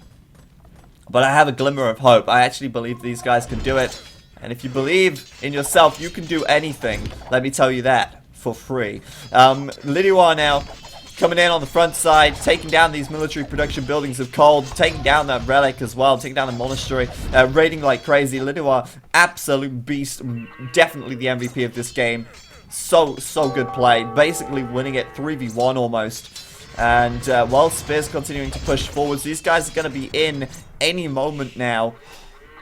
But I have a glimmer of hope. I actually believe these guys can do it. And if you believe in yourself, you can do anything. Let me tell you that for free. Lidio now coming in on the front side, taking down these military production buildings of cold, taking down that relic as well, taking down the monastery, raiding like crazy. Lidio, absolute beast, definitely the MVP of this game. So good play. Basically winning it 3v1 almost. And while Spear's continuing to push forwards, these guys are going to be in any moment now.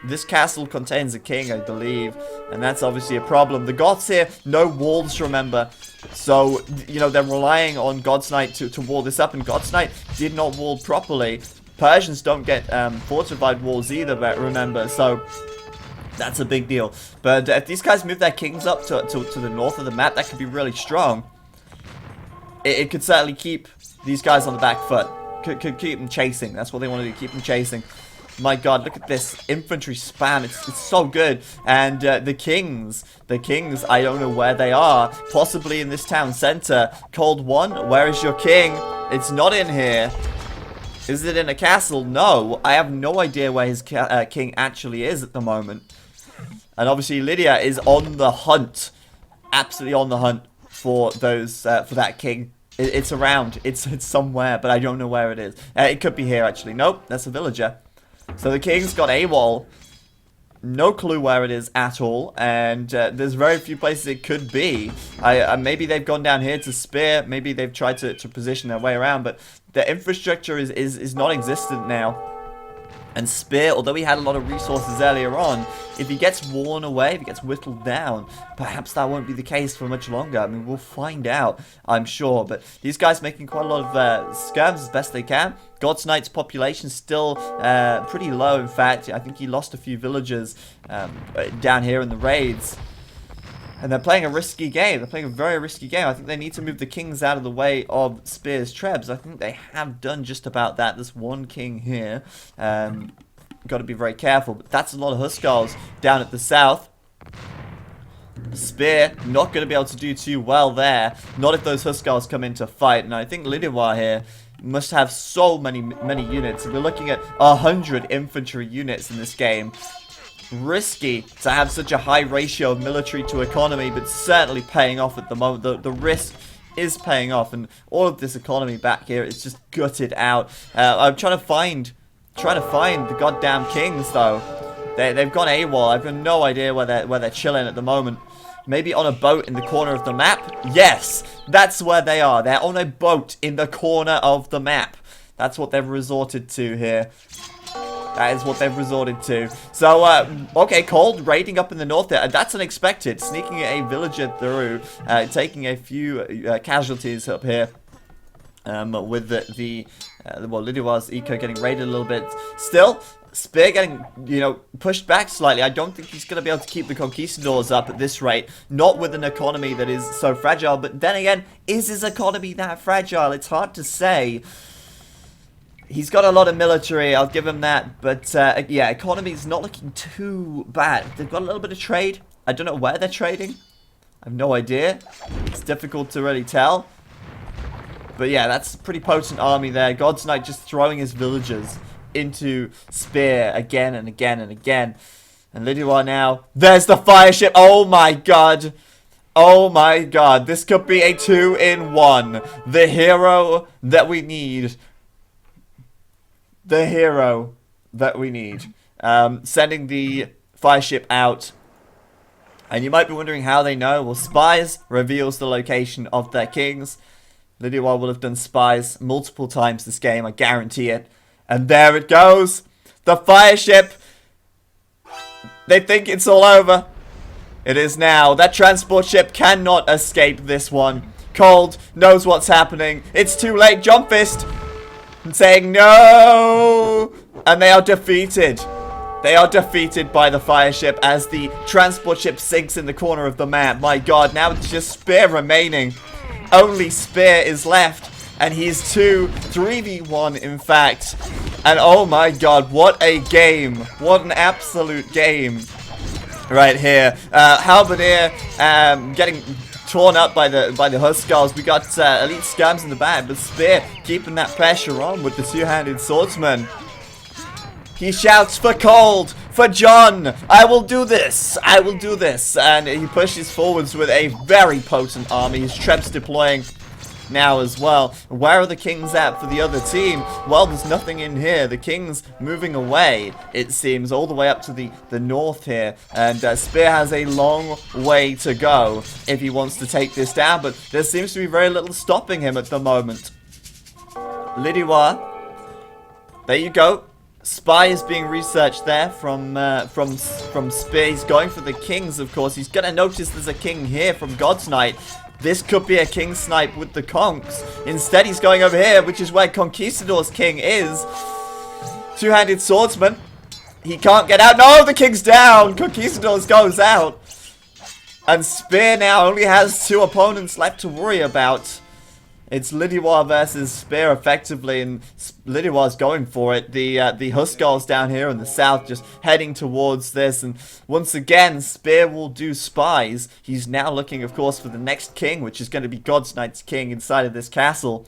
This castle contains a king, I believe, and that's obviously a problem. The Goths here, no walls, remember. So, they're relying on God's Knight to wall this up, and God's Knight did not wall properly. Persians don't get fortified walls either, but remember, so that's a big deal. But if these guys move their kings up to the north of the map, that could be really strong. It could certainly keep these guys on the back foot. Could keep them chasing. That's what they want to do, keep them chasing. My god, look at this infantry spam. It's so good. And the kings, I don't know where they are. Possibly in this town center. Cold One, where is your king? It's not in here. Is it in a castle? No. I have no idea where his king actually is at the moment. And obviously Lydia is on the hunt. Absolutely on the hunt for those, for that king. It's around. It's somewhere, but I don't know where it is. It could be here, actually. Nope, that's a villager. So the king's got AWOL. No clue where it is at all. And there's very few places it could be. Maybe they've gone down here to Spear. Maybe they've tried to position their way around. But the infrastructure is non-existent now. And Spear, although he had a lot of resources earlier on, if he gets worn away, if he gets whittled down, perhaps that won't be the case for much longer. I mean, we'll find out, I'm sure. But these guys making quite a lot of skirms as best they can. God's Knight's population still pretty low, in fact. I think he lost a few villagers down here in the raids. And they're playing a risky game. They're playing a very risky game. I think they need to move the kings out of the way of Spear's trebs. I think they have done just about that. There's one king here. Got to be very careful. But that's a lot of Huskarls down at the south. Spear not going to be able to do too well there. Not if those Huskarls come in to fight. And I think Lidiwa here must have so many units. We're looking at 100 infantry units in this game. Risky to have such a high ratio of military to economy, but certainly paying off at the moment. The risk is paying off, and all of this economy back here is just gutted out. I'm trying to find the goddamn kings though. They've gone AWOL. I've got no idea where they're chilling at the moment. Maybe on a boat in the corner of the map? Yes, that's where they are. They're on a boat in the corner of the map. That's what they've resorted to here. That is what they've resorted to. So, okay, Cold raiding up in the north there. That's unexpected. Sneaking a villager through. Taking a few casualties up here. With well, Lidiwa's eco getting raided a little bit. Still, Spear getting, pushed back slightly. I don't think he's going to be able to keep the conquistadors up at this rate. Not with an economy that is so fragile. But then again, is his economy that fragile? It's hard to say. He's got a lot of military, I'll give him that, but yeah, economy's not looking too bad. They've got a little bit of trade. I don't know where they're trading. I have no idea. It's difficult to really tell. But yeah, that's a pretty potent army there. God's Knight just throwing his villagers into Spear again and again and again. And Lidiwa now, there's the fire ship. Oh my god. Oh my god, this could be a 2-in-1. The hero that we need. The hero that we need. Sending the fire ship out. And you might be wondering how they know. Well, spies reveals the location of their kings. Lydia will have done spies multiple times this game, I guarantee it. And there it goes. The fire ship. They think it's all over. It is now. That transport ship cannot escape this one. Cold knows what's happening. It's too late. Jump fist. And saying no. And they are defeated. They are defeated by the fire ship as the transport ship sinks in the corner of the map. My god, now it's just Spear remaining. Only Spear is left. And he's 3v1 in fact. And oh my god, what a game. What an absolute game. Right here. Halberdier getting torn up by the Huskars. We got Elite Scums in the back, but Spear keeping that pressure on with the two-handed swordsman. He shouts for Cold, for John. I will do this. I will do this. And he pushes forwards with a very potent army. His Trebs deploying now as well. Where are the kings at for the other team? Well, there's nothing in here. The king's moving away, it seems, all the way up to the north here. And Spear has a long way to go if he wants to take this down. But there seems to be very little stopping him at the moment. Lidiwa. There you go. Spy is being researched there from Spear. He's going for the kings, of course. He's going to notice there's a king here from God's Knight. This could be a king snipe with the conks. Instead, he's going over here, which is where Conquistador's king is. Two-handed swordsman. He can't get out. No, the king's down. Conquistador's goes out. And Spear now only has 2 opponents left to worry about. It's Lidiwa versus Spear effectively, and Lidiwa's going for it. The Huskars down here in the south just heading towards this, and once again, Spear will do spies. He's now looking, of course, for the next king, which is going to be God's Knight's king inside of this castle.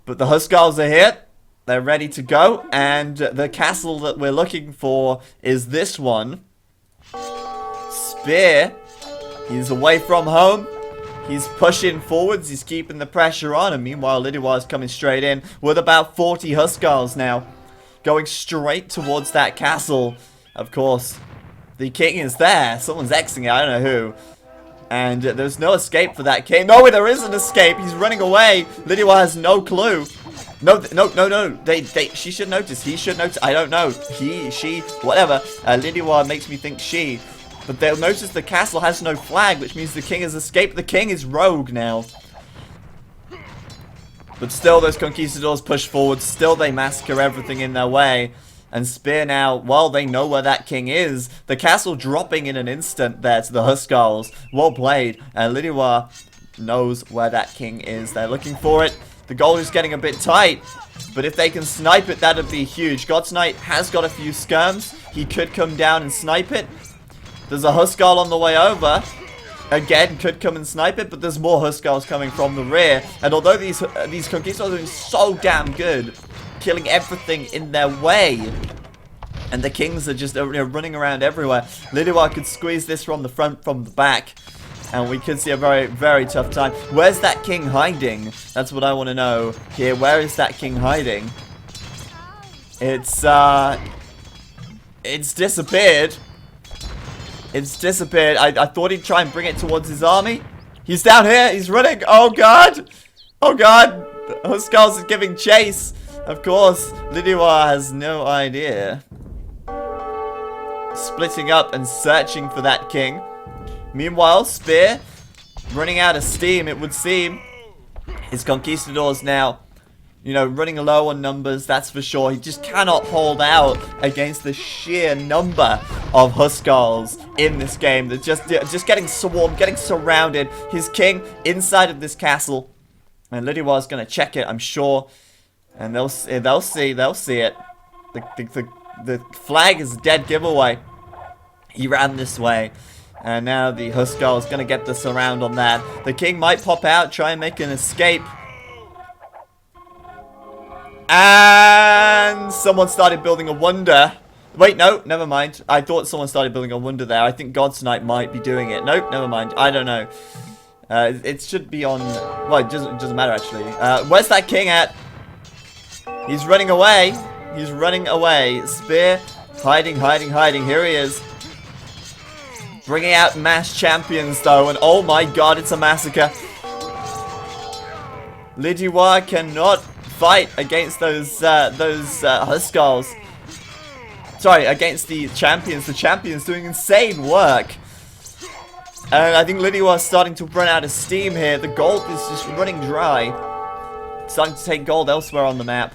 But the Huskars are here. They're ready to go, and the castle that we're looking for is this one. Spear, he's away from home. He's pushing forwards, he's keeping the pressure on, and meanwhile Lidiwa's coming straight in with about 40 Huskars now. Going straight towards that castle. Of course, the king is there. Someone's Xing it, I don't know who. And there's no escape for that king. No, there is an escape. He's running away. Lidiwa has no clue. No. She should notice. He should notice. I don't know. He, she, whatever. Lidiwa makes me think she. But they'll notice the castle has no flag, which means the king has escaped. The king is rogue now. But still, those conquistadors push forward. Still, they massacre everything in their way. And Spear now, well, they know where that king is. The castle dropping in an instant there to the Huskars. Well played. And Lidiwa knows where that king is. They're looking for it. The goal is getting a bit tight. But if they can snipe it, that'd be huge. God's Knight has got a few skirms. He could come down and snipe it. There's a Huskar on the way over. Again, could come and snipe it, but there's more Huskars coming from the rear. And although these conquistadors are doing so damn good, killing everything in their way, and the kings are just running around everywhere, Lidiwa could squeeze this from the front, from the back, and we could see a very, very tough time. Where's that king hiding? That's what I want to know here. Where is that king hiding? It's disappeared. It's disappeared. I thought he'd try and bring it towards his army. He's down here. He's running. Oh, God. Oh, God. Huskars is giving chase. Of course, Lidiwa has no idea. Splitting up and searching for that king. Meanwhile, Spear running out of steam, it would seem. His conquistadors now, you know, running low on numbers, that's for sure. He just cannot hold out against the sheer number of Huskars in this game. They're just getting swarmed, getting surrounded. His king inside of this castle. And Lidiwa's going to check it, I'm sure. And they'll see it. The flag is a dead giveaway. He ran this way. And now the Huskar is going to get the surround on that. The king might pop out, try and make an escape. And someone started building a wonder. Wait, no, never mind. I thought someone started building a wonder there. I think God's Knight might be doing it. Nope, never mind. I don't know. It should be on... Well, it doesn't matter, actually. Where's that king at? He's running away. He's running away. Spear, hiding, hiding, hiding. Here he is. Bringing out mass champions, though, and oh my god, it's a massacre. Lidiwa cannot fight against those Huskarls. Sorry, against the champions. The champions doing insane work. And I think Lidiwa's starting to run out of steam here. The gold is just running dry. Starting to take gold elsewhere on the map.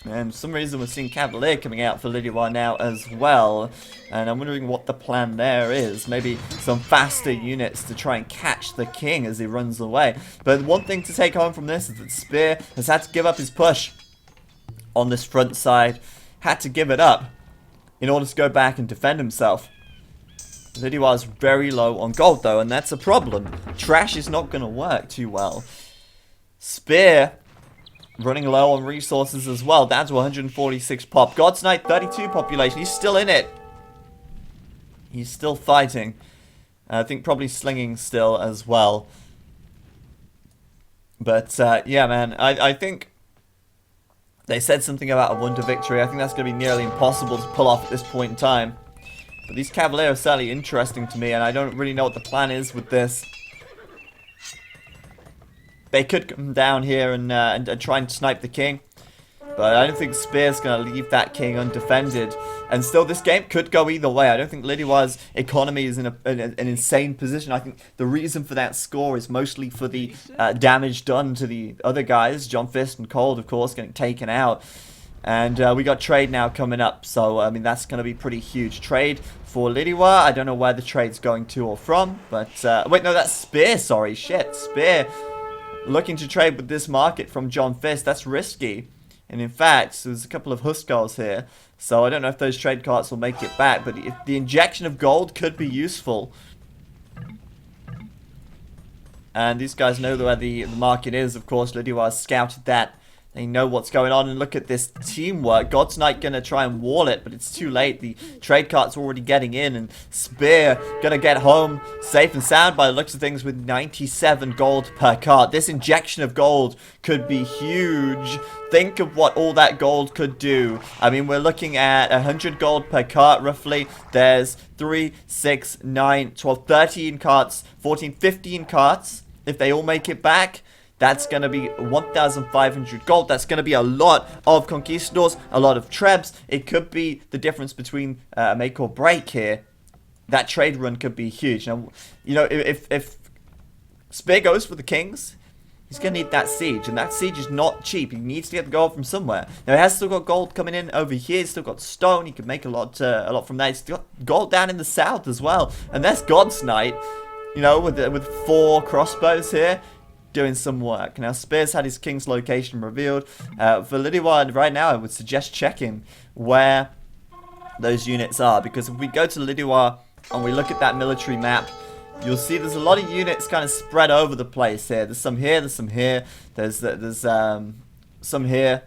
And for some reason we're seeing Cavalier coming out for Lidiwa now as well. And I'm wondering what the plan there is. Maybe some faster units to try and catch the king as he runs away. But one thing to take home from this is that Spear has had to give up his push on this front side. Had to give it up in order to go back and defend himself. Lidiwa is very low on gold though, and that's a problem. Trash is not going to work too well. Spear running low on resources as well, down to 146 pop. God's Knight 32 population, he's still in it. He's still fighting. I think probably slinging still as well. But yeah man, I think they said something about a wonder victory. I think that's going to be nearly impossible to pull off at this point in time. But these Cavalier are certainly interesting to me, and I don't really know what the plan is with this. They could come down here and try and snipe the king. But I don't think Spear's going to leave that king undefended. And still, this game could go either way. I don't think Lidiwa's economy is in an insane position. I think the reason for that score is mostly for the damage done to the other guys. John Fist and Cold, of course, getting taken out. And we got trade now coming up. So, I mean, that's going to be pretty huge. Trade for Lidiwa. I don't know where the trade's going to or from. But, wait, no, that's Spear. Sorry, shit. Spear looking to trade with this market from John Fist. That's risky. And in fact, there's a couple of Huskarls here. So I don't know if those trade carts will make it back. But if the injection of gold could be useful. And these guys know where the market is. Of course, Lidiwa has scouted that. They know what's going on, and look at this teamwork. God's Knight going to try and wall it, but it's too late. The trade cart's already getting in, and Spear going to get home safe and sound by the looks of things with 97 gold per cart. This injection of gold could be huge. Think of what all that gold could do. I mean, we're looking at 100 gold per cart, roughly. There's 3, 6, 9, 12, 13 carts, 14, 15 carts. If they all make it back, that's going to be 1,500 gold. That's going to be a lot of Conquistadors, a lot of Trebs. It could be the difference between make or break here. That trade run could be huge. Now, you know, if Spear goes for the Kings, he's going to need that siege. And that siege is not cheap. He needs to get the gold from somewhere. Now, he has still got gold coming in over here. He's still got stone. He could make a lot from that. He's still got gold down in the south as well. And that's God's Knight, you know, with 4 crossbows here, doing some work. Now, Spear's had his king's location revealed. For Lidiwa, right now, I would suggest checking where those units are. Because if we go to Lidiwa and we look at that military map, you'll see there's a lot of units kind of spread over the place here. There's some here, there's some here, there's some here,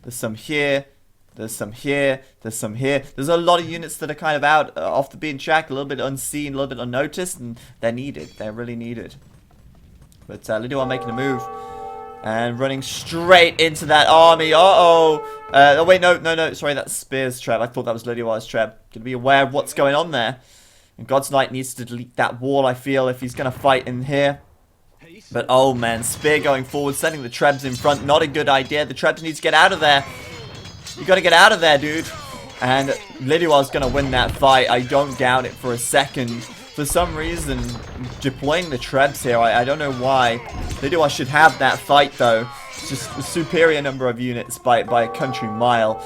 there's some here, there's some here, there's some here. There's a lot of units that are kind of out off the beaten track, a little bit unseen, a little bit unnoticed, and they're needed. They're really needed. But Lidiwa making a move and running straight into that army. Uh-oh. Oh, wait, no. Sorry, that's Spear's trap. I thought that was Lidiwa's trap. Gonna be aware of what's going on there. And God's Knight needs to delete that wall, I feel, if he's going to fight in here. But, oh, man, Spear going forward, sending the Trebs in front. Not a good idea. The Trebs need to get out of there. You got to get out of there, dude. And Lidiwa's going to win that fight. I don't doubt it for a second. For some reason, deploying the Trebs here, I don't know why. Lidiwa should have that fight, though. It's just a superior number of units by a country mile.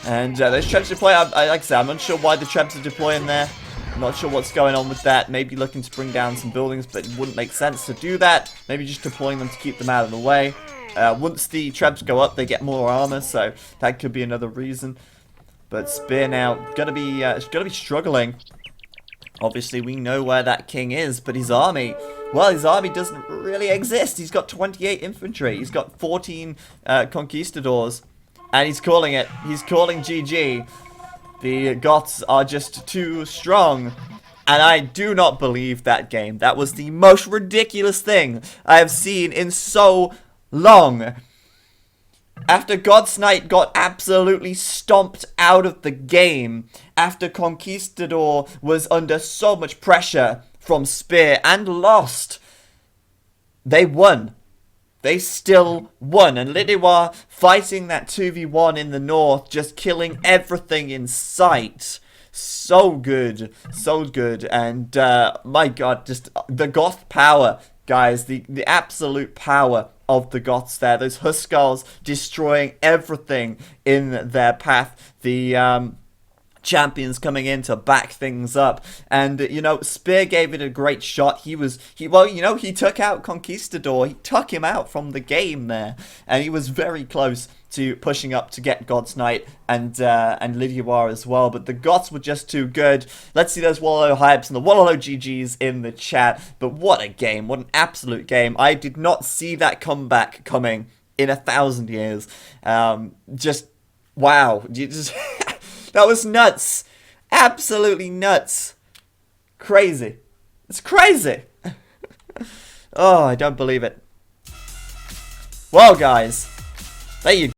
And those Trebs deploy, like I said, I'm not sure why the Trebs are deploying there. I'm not sure what's going on with that. Maybe looking to bring down some buildings, but it wouldn't make sense to do that. Maybe just deploying them to keep them out of the way. Once the Trebs go up, they get more armor, so that could be another reason. But Spear now gonna be struggling. Obviously, we know where that king is, but his army, well, his army doesn't really exist. He's got 28 infantry. He's got 14 conquistadors, and he's calling it. He's calling GG. The Goths are just too strong, and I do not believe that game. That was the most ridiculous thing I have seen in so long. After God's Knight got absolutely stomped out of the game, after Conquistador was under so much pressure from Spear and lost, they won. They still won. And Lidiwar fighting that 2v1 in the north, just killing everything in sight. So good. So good. And my god, just the Goth power, guys. The absolute power of the Goths there. Those Huskars destroying everything in their path. The champions coming in to back things up, and you know, Spear gave it a great shot. He took out Conquistador. He took him out from the game there, and he was very close to pushing up to get God's Knight and Lidiwar as well, but the Goths were just too good. Let's see those Wallow hypes and the Wallow GGs in the chat. But what a game, what an absolute game. I did not see that comeback coming in 1,000 years. Just wow. That was nuts. Absolutely nuts. Crazy. It's crazy. Oh, I don't believe it. Well, guys, there you go.